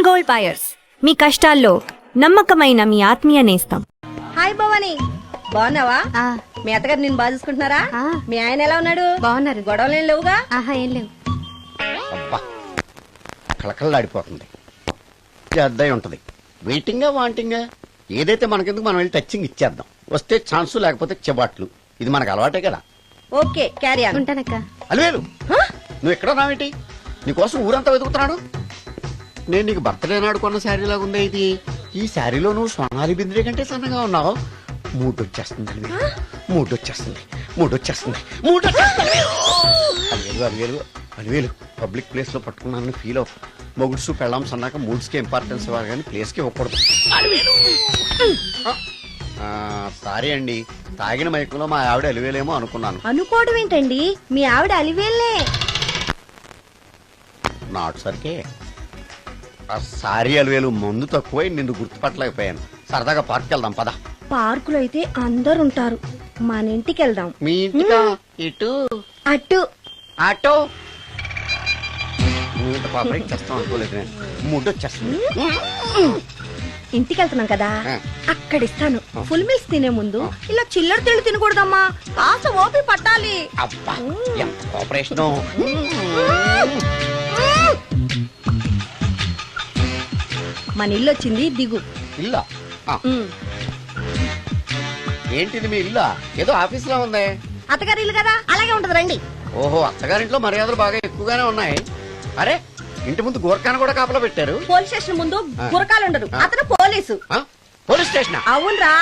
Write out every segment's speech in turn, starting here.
భవాన్ gold buyers, మీ కష్టాల్లో నమ్మకమైన మీ ఆత్మీయ నేస్తం. హాయ్ భవాని, బాగున్నావా? మీ అత్తగారు నేను బాగా చూసుకుంటున్నారా? మీ ఆయన ఎలా ఉన్నాడు? బాగున్నారు. గొడవలు ఏం లేవుగా? ఆహా, ఏం లేవు. అబ్బా కళకళలాడిపోతుంది. అద్దయి ఉంటది. వెయిటింగా వాంటింగా ఏదైతే మనకెందుకు మనం వెళ్ళి టచ్చింగ్ ఇచ్చేద్దాం. వస్తే ఛాన్సు, లేకపోతే చెబాట్లు. ఇది మనకు అలవాటే కదా. Okay, carry on. ఉంటానక్క. అలివేలు, నువ్వు ఎక్కడ రావేంటి? నీకోసం ఊరంతా వెతుకుతున్నాడు. నేను నీకు బర్త్డే నాడు కొన్న శారీ లాగా ఉందే ఇది. ఈ శారీలో నువ్వు సోనాలి బింద్రే కంటే సన్నగా ఉన్నావు. మూడొచ్చేస్తుంది అలివేలు, మూడొచ్చేస్తుంది, మూడొచ్చేస్తుంది, మూడొచ్చేస్తుంది. అలివేలు అలివేలు అలివేలు, పబ్లిక్ ప్లేస్ లో పట్టుకున్నానని ఫీల్ అవు. మొగుడ్సు పెళ్ళాం సన్నాక మూడ్స్ కి ఇంపార్టెన్స్ ఇవ్వాలి కానీ ప్లేస్ కి ఇవ్వకూడదు. సారీ అండి, తాగిన మైకంలో మా ఆవిడ అలివేలేమో అనుకున్నాను. అనుకోవడం ఏంటండి, మీ ఆవిడ అలివేలే. నాట్ సరికే. సారీ అలివేలు, మందు తక్కువై నిన్ను గుర్తుపట్టలేకపోయాను. సరదాగా పార్క్ వెళ్దాం పద. పార్కులో అయితే అందరు ఉంటారు, మన ఇంటికి వెళ్దాం. మీ ఇంటికా? ఇటు అటు ఆటో. నువ్వు ఇంత పాపరేట్ చేస్తాం అనుకోలేదు నేను. మూడొచ్చేస్తుంది. ఇంటికి వెళ్తున్నాం కదా, ఆ. అక్కడ ఇస్తాను. ఫుల్ మీల్స్ తినే ముందు ఇలా చిల్లర తిళ్ళు తినకూడదమ్మా, కాస్త ఓపి పట్టాలి. అబ్బా ఎంత కోఆపరేషన్. మన ఇల్లు వచ్చింది, దిగు. ఇల్లా? ఏంటిది మీ ఇల్లా? ఏదో ఆఫీస్ లో ఉంది. అత్తగారి ఇల్లు కదా, అలాగే ఉంటది, రండి. ఓహో, అత్తగారింట్లో మర్యాదలు బాగా ఎక్కువగానే ఉన్నాయి. అరే, ఇంటి ముందు గోర్ఖాను కూడా కాపలా పెట్టారు. పోలీస్ స్టేషన్ ముందు గురకాలు ఉండరు, అతను పోలీసు. Police station? అవునరా,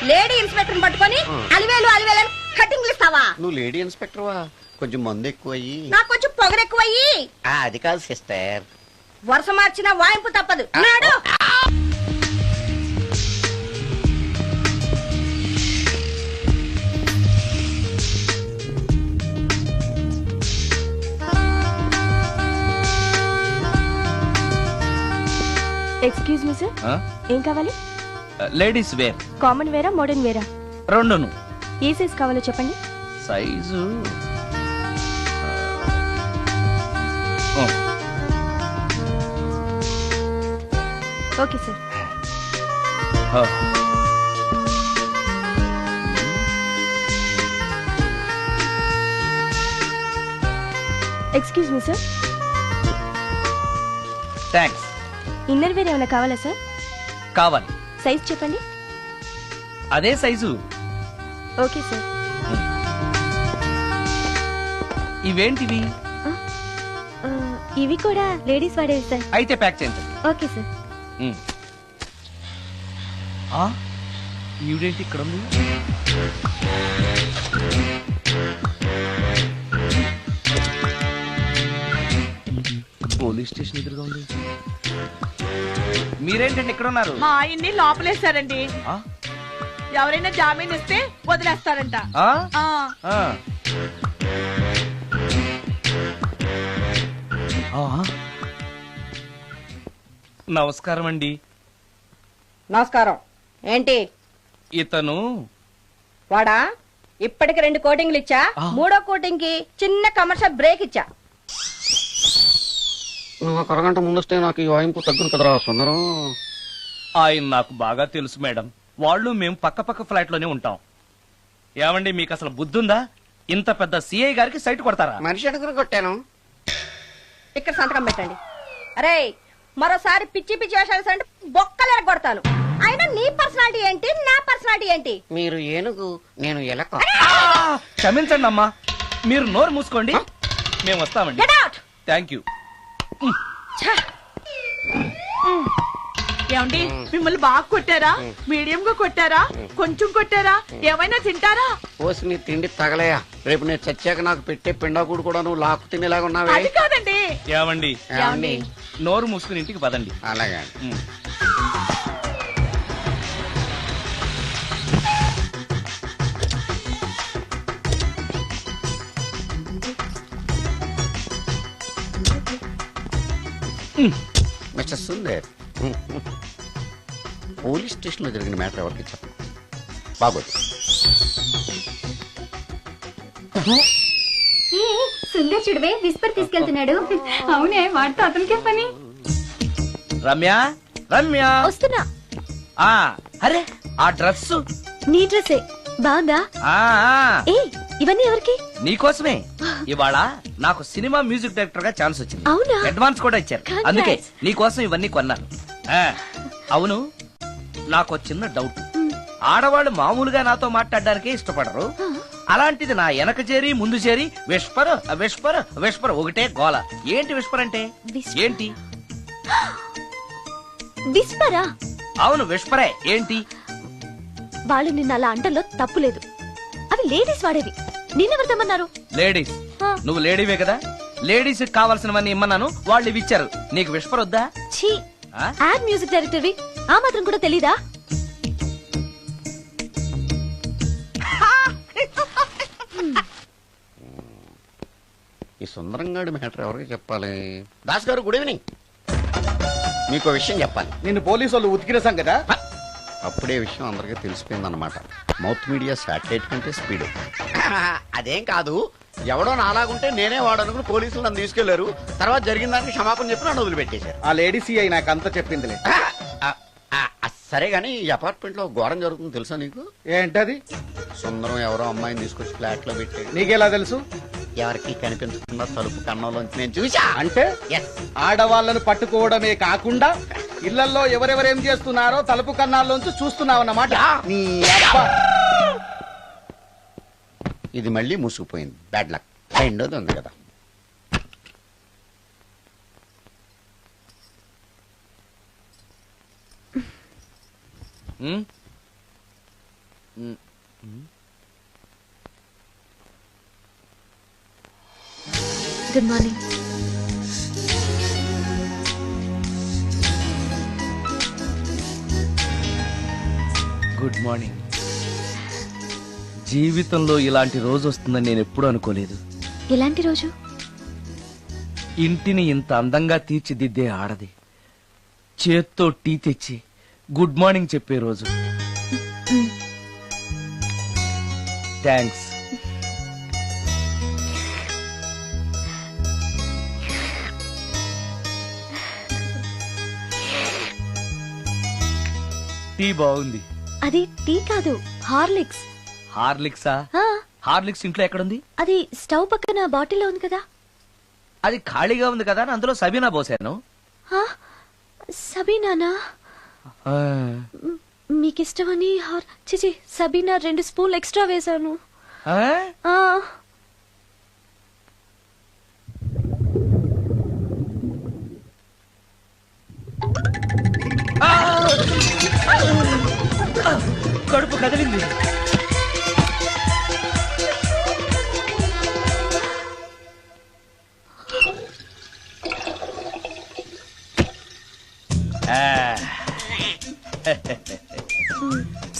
లేడీ ఇన్స్పెక్టర్ పట్టుకొని అలివేలు అలివేలు కటింగ్లు ఇస్తావా? నువ్వు లేడీ ఇన్స్పెక్టర్ వా? కొంచెం మందు ఎక్కువయ్యి. నాకు కొంచెం పొగరు ఎక్కువయ్యి. అది కాదు సిస్టర్, వరుస మార్చిన వాయింపు తప్పదు. నాడు ఎక్స్క్యూజ్ మీ సార్, ఏం కావాలి? Ladies wear. కామన్ వేరా, మోడర్న్ వేరా? రెండును. ఏ సైజ్ కావాలో చెప్పండి. Size okay sir. Excuse me sir, thanks. Inner wear ఏమైనా కావాలా సార్? కావాలి. సైజ్ చెప్పండి. అదే సైజు. Okay sir. ఇవేంటివి? ఇవి కూడా లేడీస్ వాడేవి సార్. అయితే ప్యాక్ చేయండి. Okay sir. ఈవిడేంటి ఇక్కడ ఉంది? పోలీస్ స్టేషన్ ఎదురుగా ఉంది. మీరేంటండి ఇక్కడ ఉన్నారు? మా ఆయన్ని లోపలేస్తారండి. ఎవరైనా జామీన్ ఇస్తే వదిలేస్తారంట. నమస్కారం అండి. నమస్కారం. ఏంటి ఇతను? వాడా, ఇప్పటికి 2 కోటింగ్లు ఇచ్చా, 3వ కోటింగ్ కి చిన్న కమర్షియల్ బ్రేక్ ఇచ్చా. నువ్వు ఒక అరగంట ముందొస్తే నాకు ఈ వాయింపు తగ్గును కదరా సుందరం. ఆయన నాకు బాగా తెలుసు మేడం. వాళ్ళు మేము పక్క పక్క ఫ్లాట్ లోనే ఉంటాం. ఏమండి, మీకు అసలు బుద్ధుందా? ఇంత పెద్ద సిఐ గారికి సైట్ కొడతారా? మనిషి అడుగురు కొట్టాను. ఇక్కడ సంతకం పెట్టండి. అరే, మరోసారి పిచ్చి పిచ్చి వేషాలు అంటే బొక్కలు ఎరగొడతాను. అయినా నీ పర్సనాలిటీ ఏంటి, నా పర్సనాలిటీ ఏంటి? మీరు ఏనుగు, నేను ఎలక. క్షమించండి అమ్మా, మీరు నోరు మూసుకోండి. మేము వస్తామండి. Get out! Thank you. ఏమండి, మిమ్మల్ని బాగా కొట్టారా, మీడియం గా కొట్టారా, కొంచెం కొట్టారా, ఏమైనా తింటారా? పోసి నీ తిండి తగలయా. రేపు నేను చచ్చాక నాకు పెట్టే పిండాకుడు కూడా నువ్వు లాక్కు తినేలాగా ఉన్నావే. అది కాదండి. ఏమండి, నోరు మూసుకుని ఇంటికి పదండి. అలాగే. మిస్టర్ సుందర్, పోలీస్ స్టేషన్ లో జరిగిన మ్యాటర్ ఎవరికి చెప్పండి. బాగోదు. సుందర్ చూడవే, విస్పర్ తీసుకెళ్తున్నాడు. అవునే, వాడితో అతనికే పని. రమ్య రమ్య వస్తున్నా. ఆ అరే ఆ డ్రెస్ నీ డ్రెస్సే బాగుందా? ఏ ఇవన్నీ ఎవరికి? నీకోసమే. ఇవాళ నాకు సినిమా మ్యూజిక్ డైరెక్టర్ గా ఛాన్స్ వచ్చింది. అవునా? అడ్వాన్స్ కూడా ఇచ్చారు. Congrats. అందుకే నీకోసం ఇవన్నీ కొన్నాను. అవును, నాకు చిన్న డౌట్. ఆడవాళ్ళు మామూలుగా నాతో మాట్లాడడానికే ఇష్టపడరు. అలాంటిది నా వెనక చేరి ముందు చేరి విస్పర్ విస్పర్ విస్పర్ ఒకటే గోల. ఏంటి విస్పర్ అంటే? Whisper. ఏంటి? విస్పరా? అవును విస్పరే. ఏంటి? వాళ్ళు నిన్న అలా అంటల్లో తప్పులేదు. అవి లేడీస్ వాడేవి. నిన్నెవరు తెమ్మన్నారు? లేడీస్. ఆ. నువ్వు లేడీవే కదా. లేడీస్ కావాల్సినవన్నీ ఇమ్మన్నాను, వాళ్ళు ఇవి ఇచ్చారు. నీకు విస్పర్ వద్దా? ఛీ, ఆ? యాడ్ మ్యూజిక్ డైరెక్టర్వి ఆ మాత్రం కూడా తెలీదా? ఈ సుందరంగాడి మ్యాటర్ ఎవరికి చెప్పాలి? దాస్ గారు గుడ్ ఈవినింగ్. మీకు విషయం చెప్పాలి. నిన్ను పోలీసు వాళ్ళు ఉతికిరేసాం కదా. అప్పుడే విషయం అందరికీ తెలిసిపోయిందన్నమాట. మౌత్ మీడియా శాటిలైట్ కంటే స్పీడ్. అదేం కాదు, ఎవడో నాలాగుంటే నేనే వాడనుకుని పోలీసులు నన్ను తీసుకెళ్లారు. తర్వాత జరిగిన దానికి క్షమాపణ చెప్పి నన్ను వదిలిపెట్టేశారు. ఆ లేడీ సిఐ నాకు అంతా చెప్పిందిలే. సరే గానీ ఈ అపార్ట్మెంట్ లో ఘోరం జరుగుతుంది తెలుసా నీకు? ఏంటది? సుందరం ఎవరో అమ్మాయిని తీసుకొచ్చి ఫ్లాట్ లో పెట్టి నీకెలా తెలుసు? ఎవరికి కనిపించకుండా తలుపు కన్నంలోంచి నేను చూసా. అంటే Yes. ఆడవాళ్ళను పట్టుకోవడమే కాకుండా ఇళ్లలో ఎవరెవరేం చేస్తున్నారో తలుపు కన్నాల్లోంచి చూస్తున్నావన్నమాట. నీ అబ్బా. ఇది మళ్ళీ మూసుకుపోయింది. Bad luck. రెండోది ఉంది కదా. Um? Good morning. Good morning. జీవితంలో ఇలాంటి రోజు వస్తుందని నేను ఎప్పుడూ అనుకోలేదు. ఎలాంటి రోజు? ఇంటిని ఇంత అందంగా తీర్చిదిద్దే ఆడది చేత్తో టీ తెచ్చి గుడ్ మార్నింగ్ చెప్పే రోజు. థ్యాంక్స్. టీ బాగుంది. అది టీ కాదు, హార్లిక్స్. హార్లిక్సా? ఆ, హార్లిక్స్ ఇంట్లో ఎక్కడుంది? అది స్టవ్ పక్కన బాటిల్లో ఉంది కదా. అది ఖాళీగా ఉంది కదా అని అందులో సబీనా పోసాను. ఆ, సబీనానా? మీకిష్టమని చిచి సబీనా 2 స్పూన్లు ఎక్స్ట్రా వేశాను. ఆ? ఆ, కడుపు కదిలింది.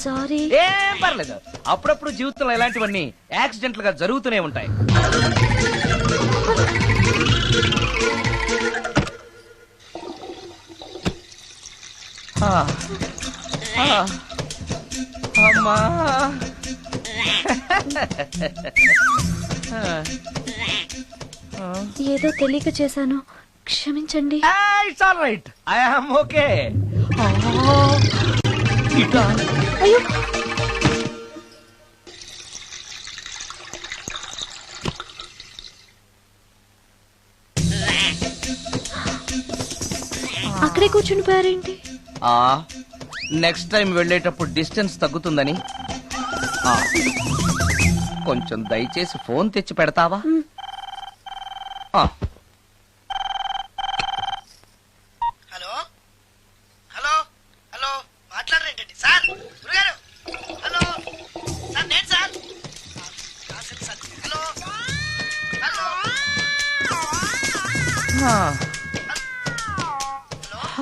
సారీ. ఏం పర్లేదు. అప్పుడప్పుడు జీవితంలో ఇలాంటివన్నీ యాక్సిడెంట్లు గా జరుగుతూనే ఉంటాయి. అమ్మా ఏదో తెలియక చేశాను, క్షమించండి. It's all right. I am okay. అయ్యో, అక్కడే కూర్చుని పోయారేంటి? నెక్స్ట్ టైం వెళ్ళేటప్పుడు డిస్టెన్స్ తగ్గుతుందని. కొంచెం దయచేసి ఫోన్ తెచ్చి పెడతావా? హలో హలో హలో మాట్లాడరేంటండి సార్? గురుగారు హలో సార్, నేను sir. Hello hello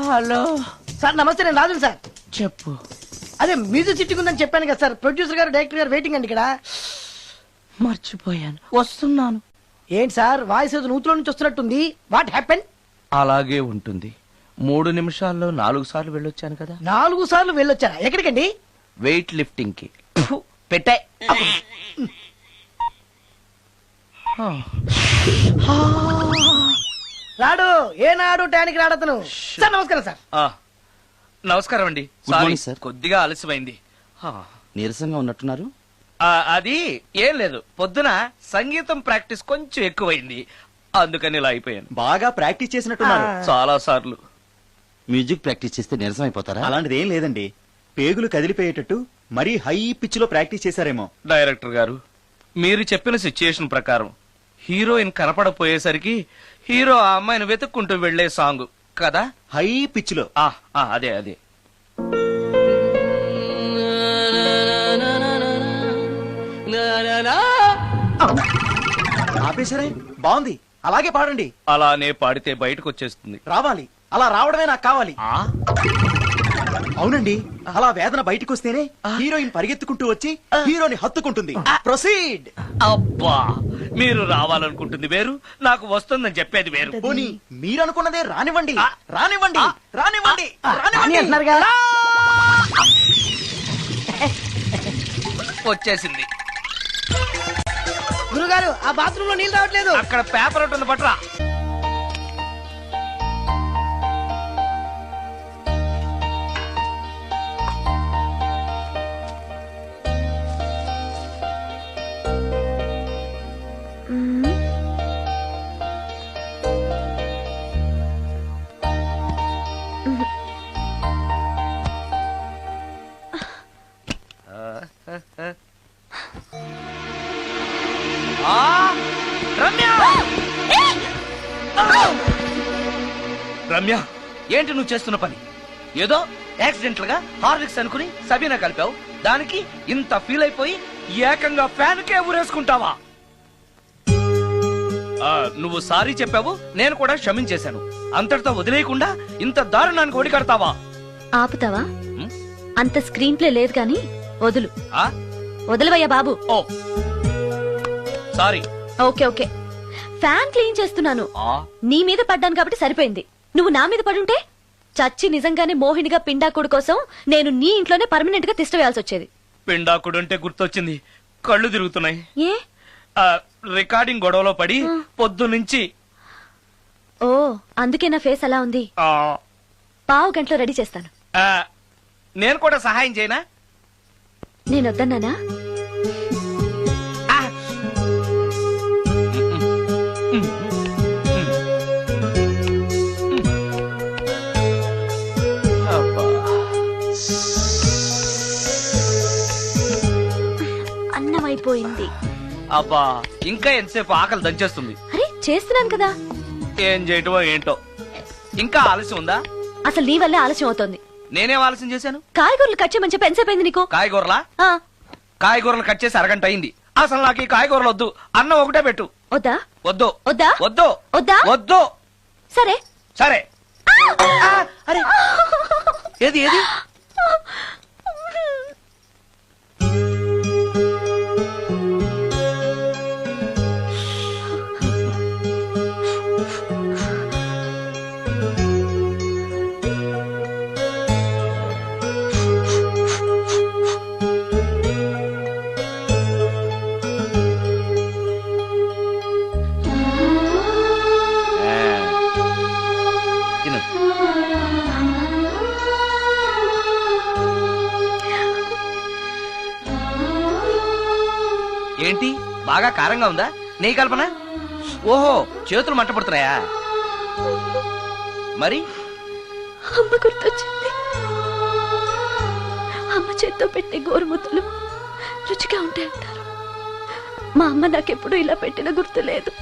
hello sir నమస్తే, నేను రాజు సార్. చెప్పు. అదే మ్యూజిక్ సిట్టింగ్ ఉందని చెప్పాను కదా సార్. ప్రొడ్యూసర్ గారు డైరెక్టర్ గారు వెయిటింగ్ అండి ఇక్కడ. మర్చిపోయాను, వస్తున్నాను. ఏంటి సార్ వాయిస్ ఏదో నూతులో నుంచి వస్తున్నట్టుంది? What happen? అలాగే ఉంటుంది. 3 నిమిషాల్లో 4 సార్లు వెళ్ళొచ్చాను కదా. 4 సార్లు వెళ్ళొచ్చారా? ఎక్కడికండి? వెయిట్ లిఫ్టింగ్ కి. పెట్టే. రాడు ఏనాడు టానికి రాడతను. సార్ నమస్కారం సార్. నమస్కారం అండి. Good sorry, morning, sir. కొద్దిగా ఆలస్యమైంది. నీరసంగా ఉన్నట్టున్నారు. అది ఏం లేదు, పొద్దున సంగీతం ప్రాక్టీస్ కొంచెం ఎక్కువైంది, అందుకని ఇలా అయిపోయాను. బాగా ప్రాక్టీస్ చేసినట్టున్నారు. చాలా సార్లు. మ్యూజిక్ ప్రాక్టీస్ చేస్తే నీరసం అయిపోతారా? అలాంటిది ఏం లేదండి, పేగులు కదిలిపోయేటట్టు మరీ హై పిచ్ లో ప్రాక్టీస్ చేశారేమో. డైరెక్టర్ గారు, మీరు చెప్పిన సిచ్యుయేషన్ ప్రకారం హీరోయిన్ కనపడపోయేసరికి హీరో ఆ అమ్మాయిని వెతుక్కుంటూ వెళ్లే సాంగ్ కదా? హై పిచ్ లో. అదే అదే. ఆపేశారే, బాగుంది, అలాగే పాడండి. అలానే పాడితే బయటకు వచ్చేస్తుంది. రావాలి, అలా రావడమే నాకు కావాలి. అవునండి, అలా వేదన బయటకు వస్తేనే హీరోయిన్ పరిగెత్తుకుంటూ వచ్చి హీరోని హత్తుకుంటుంది. ప్రొసీడ్. అబ్బా, మీరు రావాలనుకుంటుంది వేరు, నాకు వస్తుందని చెప్పేది వేరు. పోనీ మీరనుకున్నదే రానివ్వండి, రానివ్వండి, రానివ్వండి, అని రానివ్వండి. అంటున్నారుగా. వచ్చేసింది. గురుగారు ఆ బాత్రూమ్ లో నీళ్ళు రావట్లేదు. అక్కడ పేపర్ ఉంటుంది, పట్రా. రమ్య! రమ్య, ఏంటి నువ్వు చేస్తున్న పని? ఏదో యాక్సిడెంటల్ గా హార్లిక్స్ అనుకుని సబీనా కలిపావు, దానికి ఇంత ఫీల్ అయిపోయి ఏకంగా ఫ్యాన్ కే ఊరేసుకుంటావా? నువ్వు సారీ చెప్పావు, నేను కూడా క్షమించేశాను. అంతటితో వదిలేయకుండా ఇంత దారుణానికి ఒడికడతావా? ఆపుతావా? అంత స్క్రీన్ ప్లే లేదు కానీ వదులు. ఆ? వదలవయ్యా బాబు. Oh sorry. Okay okay, fan clean చేస్తున్నాను. నీ మీద పడ్డాను కాబట్టి సరిపోయింది. నువ్వు నా మీద పడుంటే చచ్చి నిజంగానే మోహినిగా పిండాకుడు కోసం నేను నీ ఇంట్లోనే పర్మనెంట్ గా తిష్టవేయాల్సి వచ్చేది. పిండాకుడు అంటే గుర్తొచ్చింది, కళ్ళు తిరుగుతున్నాయి. ఏ? రికార్డింగ్ గొడవలో పడి పొద్దు నుంచి. ఓ, అందుకే నా ఫేస్ అలా ఉంది. పావు గంటలో రెడీ చేస్తాను. నేను కూడా సహాయం చేయనా? నేను వద్దన్నానా? అన్నం అయిపోయింది. అబ్బా, ఇంకా ఎంతసేపు ఆకలి దంచేస్తుంది. అరే చేస్తున్నాను కదా. ఏం చేయటమో ఏంటో, ఇంకా ఆలస్యం ఉందా? అసలు నీ వల్లే ఆలస్యం అవుతోంది. నేనేం ఆలస్యం చేశాను? కాయగూరలు కట్ చేయమని చెప్పి ఎంతసేపు అయింది నీకు? కాయగూరలా? కాయగూరలు కట్ చేసి అరగంట అయింది. అసలు నాకు ఈ కాయగూరలు వద్దు, అన్నం ఒకటే పెట్టు. వద్దా? వద్దు వద్దా? వద్దు వద్దా? వద్దు. సరే సరే. అరే, ఏది ఏది? ఏంటి, బాగా కారంగా ఉందా? నెయ్యి కల్పన? ఓహో, చేతులు మంట పడుతున్నాయా? మరి అమ్మ గుర్తొచ్చింది. అమ్మ చేత్తో పెట్టే గోరుముద్దలు రుచిగా ఉంటాయంటారు. మా అమ్మ నాకెప్పుడు ఇలా పెట్టిన గుర్తు లేదు.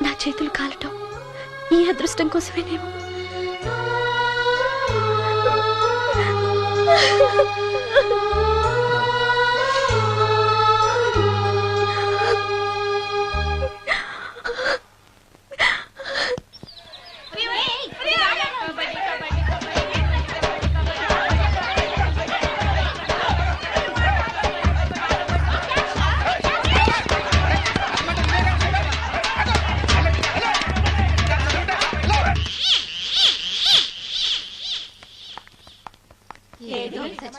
నా చేతులు కాలటం ఈ అదృష్టం కోసమేనేమో.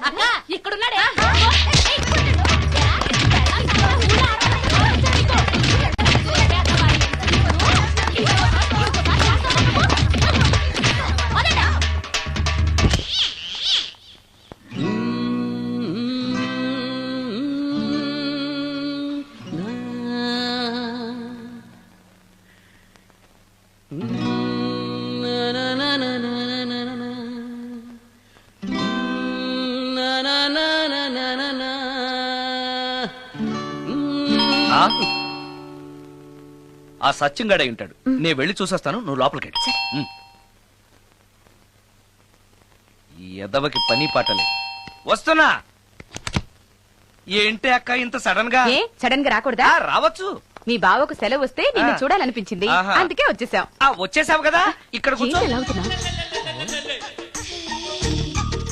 అక్క ఆ సత్యంగాడే ఉంటాడు. నేను వెళ్ళి చూసేస్తాను, నువ్వు లోపలికి వెళ్ళు. ఈ ఎదవకి పని పాటలే. వస్తున్నా. ఏంటి అక్క ఇంత సడన్ గా? సడన్ గా రాకూడదా? రావచ్చు. మీ బావకు సెలవు వస్తే నిన్ను చూడాలనిపించింది, ఆహా. అందుకే వచ్చేసాం. వచ్చేసావు కదా, ఇక్కడ కూర్చో.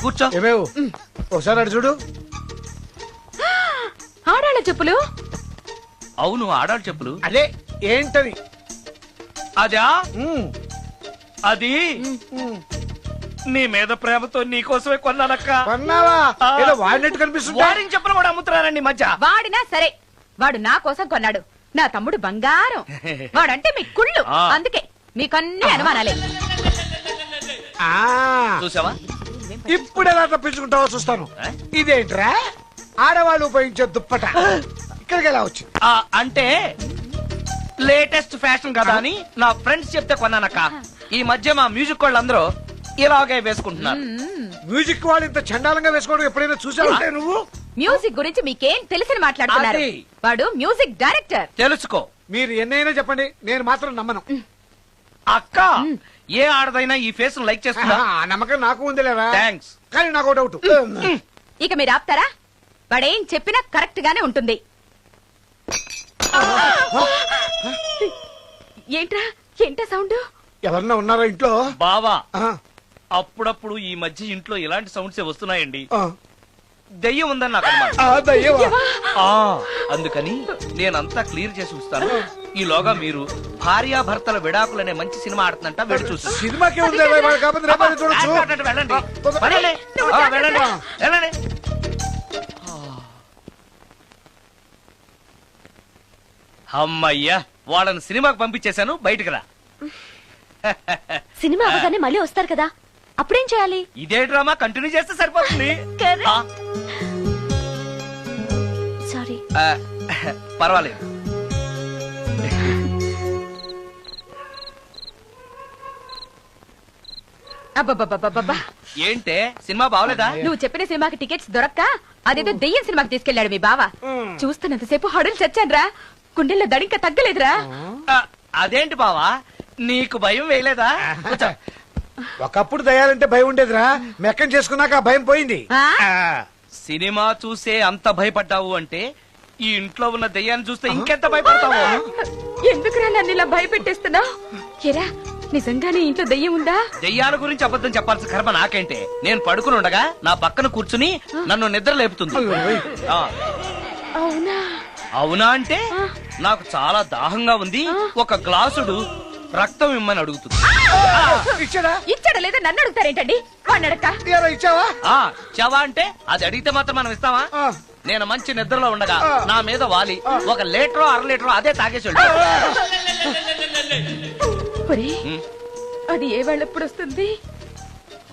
కూర్చో. ఏమేవు ఒకసారి అటు చూడు. ఆడాళ్ళ చెప్పులు. అవును, ఆడాడు చెప్పులు. అదే ఏంటని? అదా అది నీ మీద ప్రేమతో నీకోసమే కొన్నానక్క. కొన్నావా? ఏదో వాడినట్టు కనిపిస్తుంది. వాడిని చెప్పులు కూడా అమ్ముతున్నారండి మధ్య. వాడినా సరే, వాడు నా కోసం కొన్నాడు. నా తమ్ముడు బంగారం. వాడంటే మీ కుళ్ళు, అందుకే మీకన్నీ అనుమానాలే. చూసావా? ఇప్పుడు ఎలా తప్పించుకుంటావో చూస్తాను. ఇదేంట్రా ఆడవాళ్ళు ఉపయోగించే దుప్పట ఇక్కడికి ఎలా వచ్చింది? అంటే లేటెస్ట్ ఫ్యాషన్ కదా అని నా ఫ్రెండ్స్ చెప్తే కొన్నానక్క. ఈ మధ్య మా మ్యూజిక్ వాళ్ళందరూ ఇలాగే వేసుకుంటున్నారు. మ్యూజిక్ వాళ్ళు ఇంత చండాలంగా వేసుకోవడం ఎప్పుడైనా చూసావా నువ్వు? మ్యూజిక్ గురించి మీకేం తెలిసిన మాట్లాడుతున్నారు? అది. వాడు మ్యూజిక్ డైరెక్టర్. తెలుసుకో. మీరు ఎన్నైనా చెప్పండి, నేను మాత్రం నమ్మను. అక్క, ఏ ఆడదైనా ఈ ఫేస్ లైక్ చేస్తుందా? ఆ నమ్మకం నాకు ఉందిలేరా. థ్యాంక్స్. కానీ నాకు డౌట్. ఇక మీరు ఆపుతారా? వాడేం చెప్పినా కరెక్ట్ గానే ఉంటుంది. ఏంట్రా, ఏంటా సౌండ్? ఎవరన్నా ఉన్నారా ఇంట్లో? బావా, ఆ, అప్పుడప్పుడు ఈ మధ్య ఇంట్లో ఇలాంటి సౌండ్సే వస్తున్నాయండి. ఆ. దెయ్యం ఉందని నాకు అనుమానం. ఆ, దయ్యమా? అందుకని నేనంతా క్లియర్ చేసి ఉంచుతాను. ఈలోగా మీరు భార్యాభర్తల విడాకులనే మంచి సినిమా ఆడుతుందంట, వెళ్ళి చూసి. సినిమాకి ఉంది కాకపోతే రేపటి చూడొచ్చు. వెళ్ళండి. వెళ్ళండి. వెళ్ళండి. వెళ్ళండి. అమ్మయ్యా, వాళ్ళని సినిమాకి పంపించేశాను. బయటికి రా. సినిమా అవగానే మళ్ళీ వస్తారు కదా, అప్పుడేం చేయాలి? ఇదే డ్రామా కంటిన్యూ చేస్తే సరిపోతుంది. ఆ, సారీ. పర్వాలేదు. అబ్బబ్బబ్బబ్బబ్బా, ఏంటే సినిమా బాగలేదా? నువ్వు చెప్పిన సినిమాకి టికెట్స్ దొరక్క అదేదో దెయ్యం సినిమాకి తీసుకెళ్లాడు మీ బావ. చూస్తున్నంతసేపు హడులు చచ్చాన్రా, గుండెల్లో దడింక తగ్గలేదురా. అదేంటి బావా, నీకు భయం వేయలేదా? కూర్చో. ఒకప్పుడు దయాలంటే భయం ఉండేదిరా, మెక్కం చేసుకున్నాక ఆ భయం పోయింది. ఆ? సినిమా చూసే అంత భయపడ్డావు అంటే ఈ ఇంట్లో ఉన్న దెయ్యాన్ని చూస్తే ఇంకెంత భయపడతావు? ఎందుకురా నన్ను ఇలా భయపెట్టేస్తున్నావు? ఎరా, నిజంగానే ఇంట్లో దెయ్యం ఉందా? దెయ్యాల గురించి అబద్ధం చెప్పాల్సిన కర్మ నాకేంటే? నేను పడుకుని ఉండగా నా పక్కన కూర్చుని నన్ను నిద్ర లేపుతుంది. ఆ. అవునా? అవునా అంటే నాకు చాలా దాహంగా ఉంది, ఒక గ్లాసుడు రక్తం ఇమ్మని అడుగుతుంది. ఇచ్చాడా? ఇచ్చాడా లేదా నన్ను అడుగుతారేంటండి? వాడిని అడక్క. ఇచ్చావా? చవా అంటే అది అడిగితే మాత్రం మనం ఇస్తావా? నేను మంచి నిద్రలో ఉండగా నా మీద వాలి ఒక లీటరో 1/2 లీటరో అదే తాగేసి ఒరే, అది ఏ వాళ్ళెప్పుడు వస్తుంది?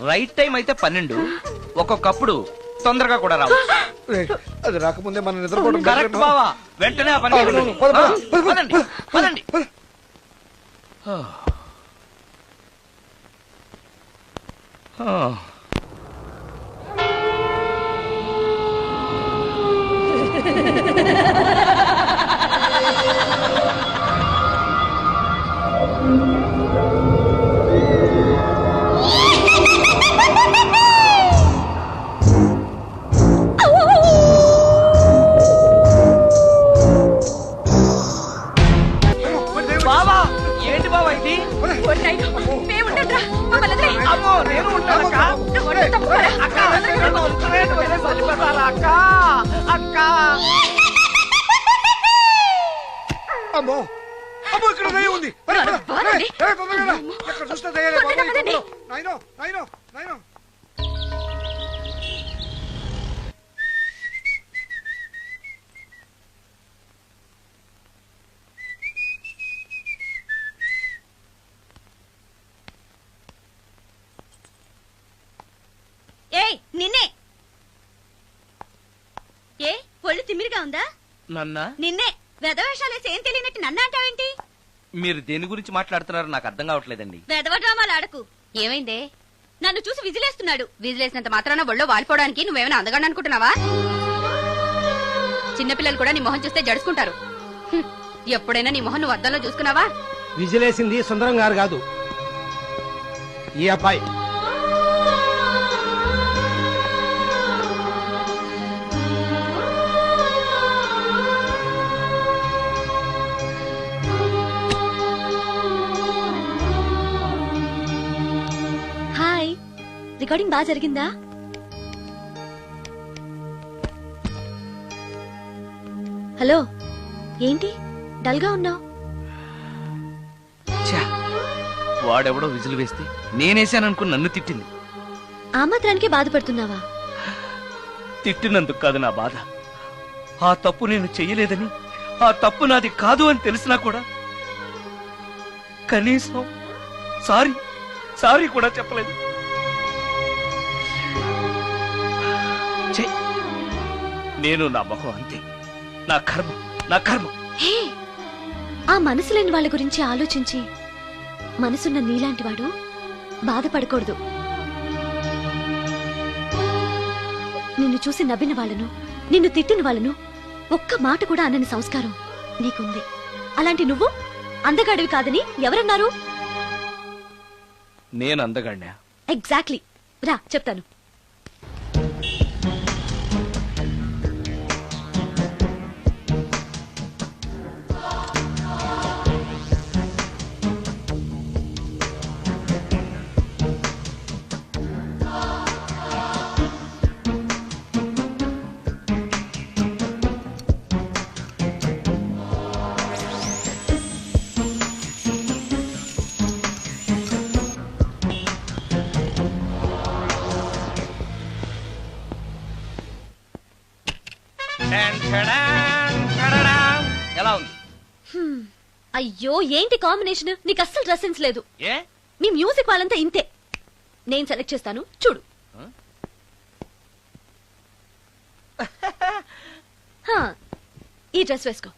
రైట్ టైం అయితే 12, ఒక్కొక్కప్పుడు తొందరగా కూడా రావు. అది రాకముందే మనం నిద్రపోవడం కరెక్ట్ బావా, వెంటనే ఆ పని చేయండి. పదండి, పదండి. బావా, ఏంటి బావా ఇది? అమ్మో, నేను ఉంటానక్క. అక్క, నన్ను వదిలేసి వెళ్ళిపోతారా అక్క? అక్క. అమ్మో అమ్మో, ఇక్కడ దయ్యం ఉంది. తొందరగా రా. ఎక్కడ చూస్తే దయ్యాలే బాబోయ్. నాయనో నాయనో నాయనో. ఏయ్ నిన్నే. ఏ ఒళ్ళు తిమ్మిరిగా ఉందా? నన్నా? నిన్నే. వెధవేషాలేసి ఏం తెలియనట్టు నన్ను అంటావేంటి? మీరు దేని గురించి మాట్లాడుతున్నారో నాకు అర్థం కావట్లేదండి. వెధవ డ్రామాలు ఆడకు. ఏమైందే? నన్ను చూసి విజిలేస్తున్నాడు. విజిలేసినంత మాత్రాన ఒళ్ళో వాలిపోవడానికి నువ్వేమైనా అందగాడు అనుకుంటున్నావా? చిన్నపిల్లలు కూడా నీ మొహం చూస్తే జడుచుకుంటారు. ఎప్పుడైనా నీ మొహన్ నువ్వు అద్దంలో చూసుకున్నావా? విజిలేసింది సుందరం గారు కాదు, ఈ అబ్బాయి. హాయ్, రికార్డింగ్ బాగా జరిగిందా? హలో, ఏంటి డల్ గా ఉన్నావు? ఛా, వాడెవడో విజిల్ వేస్తే నేనేశాననుకుని నన్ను తిట్టింది. ఆ మాత్రానికి బాధపడుతున్నావా? తిట్టినందుకు కాదు నా బాధ. ఆ తప్పు నేను చెయ్యలేదని, ఆ తప్పు నాది కాదు అని తెలిసినా కూడా కనీసం సారీ సారీ కూడా చెప్పలేదు. ఛే, నేను నా మొహం అంతే. నా కర్మ, నా కర్మ. హే, ఆ మనసు లేని వాళ్ళ గురించి ఆలోచించి మనసున్న నీలాంటి వాడు బాధపడకూడదు. నిన్ను చూసి నవ్విన వాళ్ళను, నిన్ను తిట్టిన వాళ్ళను ఒక్క మాట కూడా అనని సంస్కారం నీకుంది. అలాంటి నువ్వు అందగాడివి కాదని ఎవరన్నారు? నేను అందగాడినా? ఎగ్జాక్ట్లీ. రా చెప్తాను. ఎలా ఉంది? అయ్యో, ఏంటి కాంబినేషన్? నీకు అస్సలు డ్రెస్ సెన్స్ లేదు. ఏ, మీ మ్యూజిక్ వాళ్ళంతా ఇంతే. నేను సెలెక్ట్ చేస్తాను, చూడు. హా, ఈ డ్రెస్ వేసుకో.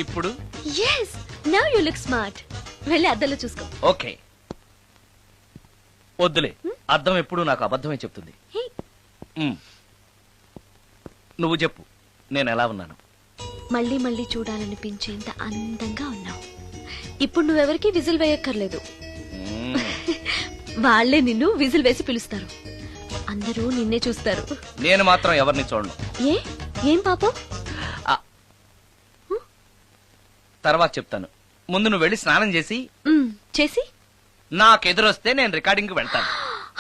ఇప్పుడు yes, now you look smart. వెళ్ళి అద్దంలో చూసుకో. ఓకే. వద్దులే, అర్థం ఎప్పుడు నాకు అబద్ధమే చెప్తుంది. హే, నువ్వు చెప్పు, నేను ఎలా ఉన్నాను? మళ్ళీ మళ్ళీ చూడాలనిపించేంత అందంగా ఉన్నావు. ఇప్పుడు నువ్వెవరికి విజిల్ వేయక్కర్లేదు. వాళ్లే నిన్ను విజిల్ వేసి పిలుస్తారు. అందరూ నిన్నే చూస్తారు. నేను మాత్రం ఎవరిని చూడను. ఏం పాపం? తర్వాత చెప్తాను. ముందు నువ్వు వెళ్ళి స్నానం చేసి చేసి నాకెదురొస్తే నేను రికార్డింగ్ కి వెళ్తాను.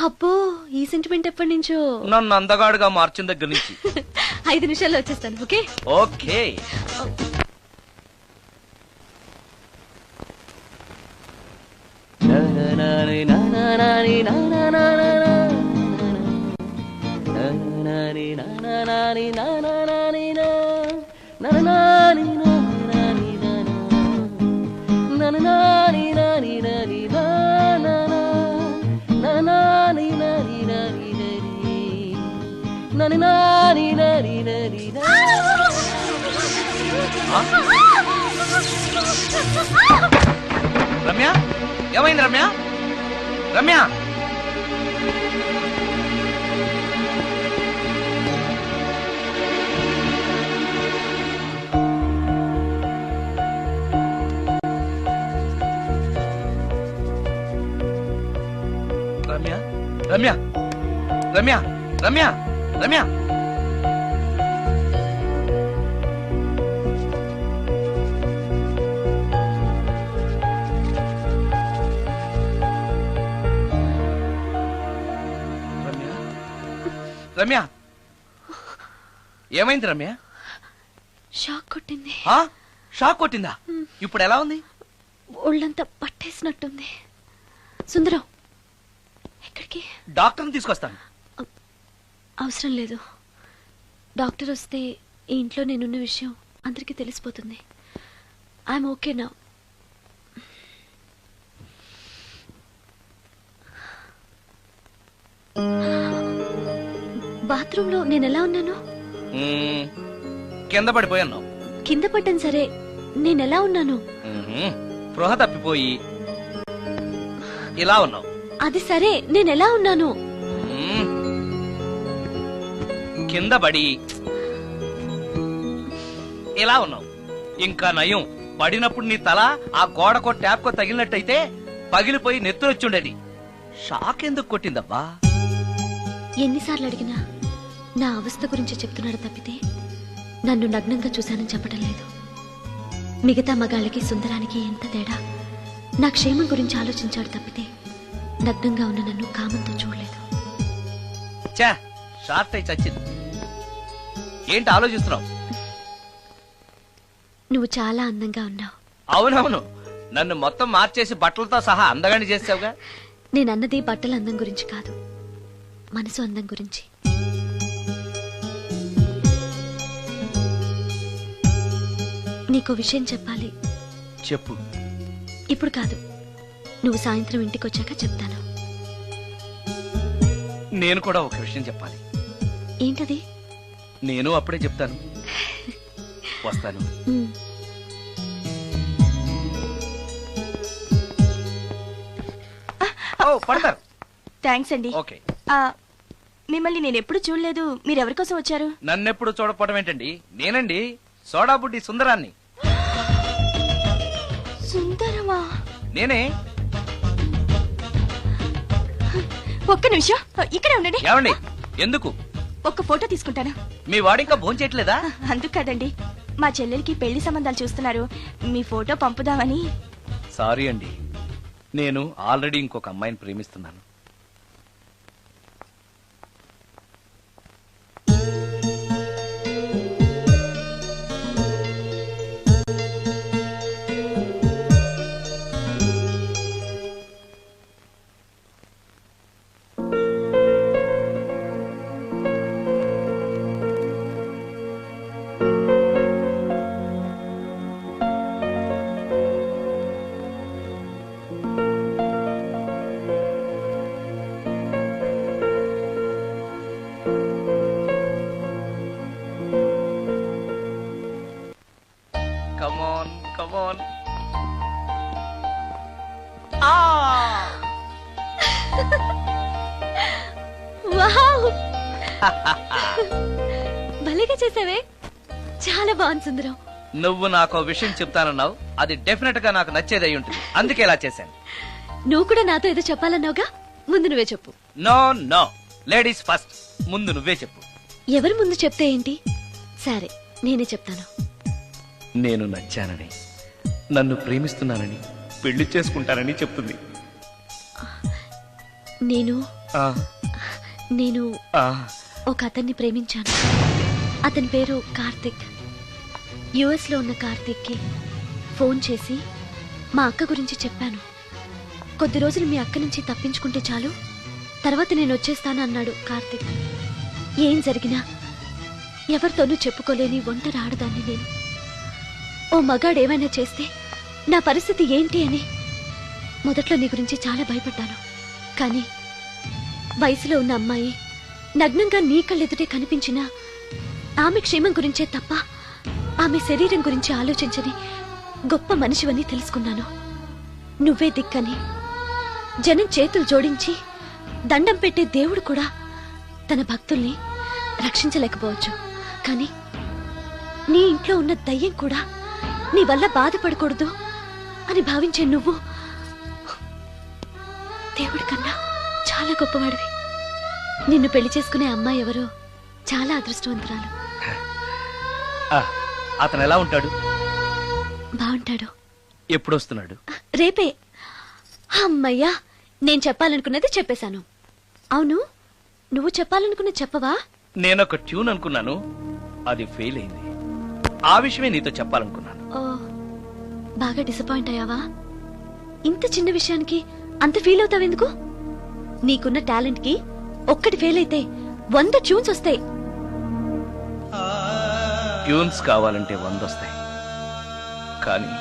అబ్బో, ఈ సెంటిమెంట్ ఎప్పటి నుంచో? నన్ను అందగాడుగా మార్చిన దగ్గర నుంచి. 5 నిమిషాల్లో వచ్చేస్తాను. Okay okay. రమ్య, ఏమైంది రమ్య? రమ్య, రమ్య, రమ్య, రమ్య, రమ్య, రమ్య. రమ్య, ఏమైంది రమ్య? షాక్ కొట్టింది. షాక్ కొట్టిందా? ఇప్పుడు ఎలా ఉంది? ఒళ్ళంతా పట్టేసినట్టుంది. సుందరం, ఎక్కడికి? డాక్టర్ని తీసుకొస్తాను. అవసరం లేదు. డాక్టర్ వస్తే ఈ ఇంట్లో నేనున్న విషయం అందరికీ తెలిసిపోతుంది. ఐఎమ్ ఓకే నా. బాత్రూమ్ లో నేను ఎలా ఉన్నాను? కింద పడిపోయాను. కింద పడ్డాను సరే, నేనెలా ఉన్నాను? స్పృహ తప్పిపోయి ఇలా ఉన్నావు. అది సరే, నేనెలా ఉన్నాను? మ్మ్. కింద పడి ఇలా ఉన్నావు. ఇంకా నయం, పడినప్పుడు నీ తల ఆ గోడకో ట్యాప్కో తగిలినట్టయితే పగిలిపోయి నెత్తురొచ్చుండేది. షాక్ ఎందుకు కొట్టిందబ్బా? ఎన్నిసార్లు అడిగినా నా అవస్థ గురించి చెప్తున్నాడు తప్పితే నన్ను నగ్నంగా చూశానని చెప్పడం లేదు. మిగతా మగాళ్ళకి సుందరానికి ఎంత తేడా. నా క్షేమం గురించి ఆలోచించాడు తప్పితే నగ్నంగా ఉన్న నన్ను కామంతో చూడలేదు. చా, షార్ట్ అయి చచ్చింది. ఏంటి ఆలోచిస్తున్నావు? నువ్వు చాలా అందంగా ఉన్నావు. అవునవును, నన్ను మొత్తం మార్చేసి బట్టలతో సహా అందగాని చేసావుగా. నేనన్నది బట్టల అందం గురించి కాదు, మనసు అందం గురించి. నీకో విషయం చెప్పాలి. చెప్పు. ఇప్పుడు కాదు, నువ్వు సాయంత్రం ఇంటికి వచ్చాక చెప్తాను. నేను కూడా ఒక విషయం చెప్పాలి. ఏంటది? నేను అప్పుడే చెప్తాను. వస్తాను. ఉమ్. ఓ, పడతారు. థ్యాంక్స్ అండి. ఓకే. మిమ్మల్ని నేను ఎప్పుడు చూడలేదు. మీరెవరి కోసం వచ్చారు? నన్నెప్పుడు చూడపోవడం ఏంటండి? నేనండి, సోడా బుడ్డి సుందరాన్ని. సుందరమా? నేనే. ఒక్క నిమిషం ఇక్కడే ఉండండి. ఏమండి? ఎందుకు? ఒక్క ఫోటో తీసుకుంటాను. మీ వాడింకా భోంచేయట్లేదా? అందుకు కదండి, మా చెల్లెలికి పెళ్లి సంబంధాలు చూస్తున్నారు. మీ ఫోటో పంపుదామని. సారీ అండి, నేను ఆల్రెడీ ఇంకొక అమ్మాయిని ప్రేమిస్తున్నాను. Come on. వావ్! భలేగా చేసావే. చాలా బాగుంది సుందరం. నువ్వు నాకు విషయం చెప్తానన్నావు, అది డెఫినెట్ గా నాకు నచ్చేది అయి ఉంటుంది. అందుకే ఇలా చేశాను. నువ్వు కూడా నాతో ఏదో చెప్పాలన్నావుగా, ముందు నువ్వే చెప్పు. No no, ladies first. ముందు నువ్వే చెప్పు. ఎవరి ముందు చెప్తే ఏంటి? సరే, నేనే చెప్తాను. నేను నచ్చానని, నన్ను ప్రేమిస్తున్నానని, పెళ్లి చేసుకుంటానని చెప్తుంది. నేను ఆ, నేను ఆ, ఒక అతన్ని ప్రేమించాను. అతని పేరు కార్తిక్. యుఎస్ లో ఉన్న కార్తిక్ కి ఫోన్ చేసి మా అక్క గురించి చెప్పాను. కొద్ది రోజులు మీ అక్క నుంచి తప్పించుకుంటే చాలు, తర్వాత నేను వచ్చేస్తాను అన్నాడు కార్తిక్. ఏం జరిగినా ఎవరితోనూ చెప్పుకోలేని ఒంటరి ఆడదాన్ని నేను. ఓ మగాడు ఏమైనా చేస్తే నా పరిస్థితి ఏంటి అని మొదట్లో నీ గురించి చాలా భయపడ్డాను. కానీ వయసులో ఉన్న అమ్మాయి నగ్నంగా నీ కళ్ళెదుటే కనిపించినా ఆమె క్షేమం గురించే తప్ప ఆమె శరీరం గురించి ఆలోచించని గొప్ప మనిషివని తెలుసుకున్నాను. నువ్వే దిక్కని జనం చేతులు జోడించి దండం పెట్టే దేవుడు కూడా తన భక్తుల్ని రక్షించలేకపోవచ్చు. కానీ నీ ఇంట్లో ఉన్న దయ్యం కూడా నీ వల్ల బాధపడకూడదు అని భావించే నువ్వు దేవుడి కన్నా చాలా గొప్పవాడివి. నిన్ను పెళ్లి చేసుకునే అమ్మాయి ఎవరో చాలా అదృష్టవంతురాలు. అతను ఎలా ఉంటాడు? బాగుంటాడు. ఎప్పుడు వస్తున్నాడు? రేపే. అమ్మయ్యా, నేను చెప్పాలనుకున్నది చెప్పేశాను. అవును, నువ్వు చెప్పాలనుకున్నది చెప్పవా? నేనొక ట్యూన్ అనుకున్నాను, అది ఫెయిల్ అయింది. ఆ విషయమే నీతో చెప్పాలనుకున్నాను. ఓ, బాగా డిసప్పాయింట్ అయ్యావా? ఇంత చిన్న విషయానికి అంత ఫీల్ అవుతావెందుకు? నీకున్న టాలెంట్ కి ఒక్కటి ఫెయిల్ అయితే 100 ట్యూన్స్ వస్తాయి. ట్యూన్స్ కావాలంటే 100 వస్తాయి, కానీ